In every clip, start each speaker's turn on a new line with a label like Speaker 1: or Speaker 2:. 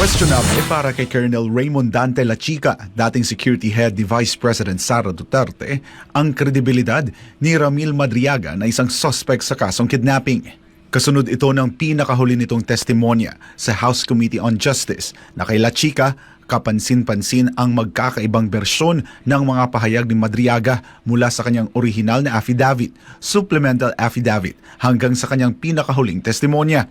Speaker 1: Questionable para kay Colonel Raymond Dante Lachica, dating security head ni Vice President Sara Duterte, ang kredibilidad ni Ramil Madriaga na isang suspect sa kasong kidnapping. Kasunod ito ng pinakahuli nitong testimonya sa House Committee on Justice na kay Lachica kapansin-pansin ang magkakaibang bersyon ng mga pahayag ni Madriaga mula sa kanyang orihinal na affidavit, supplemental affidavit, hanggang sa kanyang pinakahuling testimonya.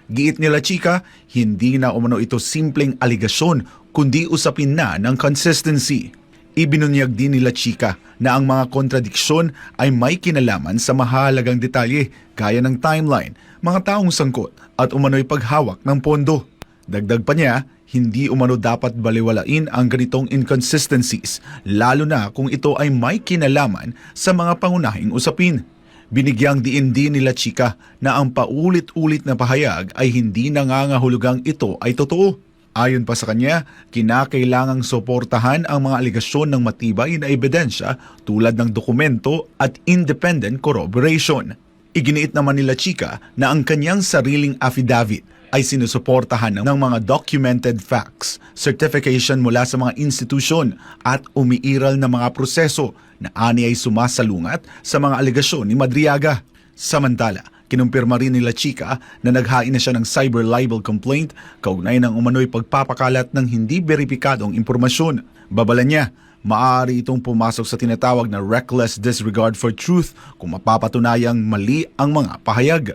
Speaker 1: Giit ni Lachica, hindi na umano ito simpleng aligasyon kundi usapin na ng consistency. Ibinunyag din ni Lachica na ang mga kontradiksyon ay may kinalaman sa mahalagang detalye gaya ng timeline, mga taong sangkot at umano'y paghawak ng pondo. Dagdag pa niya, hindi umano dapat baliwalain ang ganitong inconsistencies lalo na kung ito ay may kinalaman sa mga pangunahing usapin. Binigyang diin din ni Lachica na ang paulit-ulit na pahayag ay hindi nangangahulugang ito ay totoo. Ayon pa sa kanya, kinakailangang suportahan ang mga aligasyon ng matibay na ebidensya tulad ng dokumento at independent corroboration. Iginiit naman ni Lachica na ang kanyang sariling affidavit ay sinusuportahan ng mga documented facts, certification mula sa mga institusyon at umiiral na mga proseso na ani ay sumasalungat sa mga aligasyon ni Madriaga. Samantala, kinumpirma rin ni Lachica na naghain na siya ng cyber libel complaint kaugnay ng umano'y pagpapakalat ng hindi beripikadong impormasyon. Babala niya, maaari itong pumasok sa tinatawag na reckless disregard for truth kung mapapatunayang mali ang mga pahayag.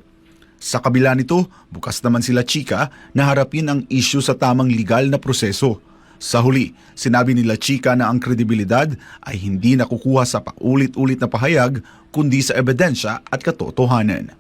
Speaker 1: Sa kabila nito, bukas naman si Lachica na harapin ang isyu sa tamang legal na proseso. Sa huli, sinabi ni Lachica na ang kredibilidad ay hindi nakukuha sa paulit-ulit na pahayag kundi sa ebidensya at katotohanan.